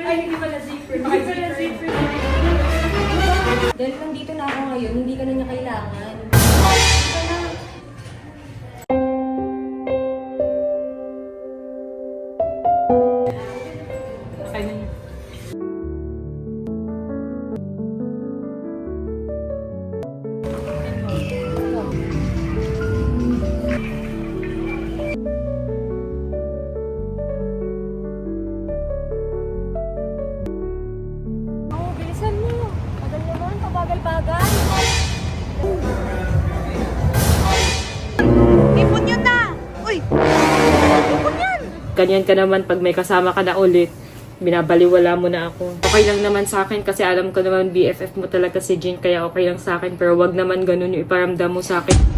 Ay, hindi pala zipper. Hindi pala zipper. Dahil nandito na ako ngayon, hindi ka na niya kailangan. Ito na. Okay na yun. Oo, bilisan mo. Tagal naman, pabagal-bagal. Ipon yun na! Uy! Ipon yan! Ganyan ka naman pag may kasama ka na ulit. Binabaliwala mo na ako. Okay lang naman sa akin kasi alam ko naman BFF mo talaga si Jin, kaya okay lang sa akin. Pero wag naman ganun yung iparamdam mo sa akin.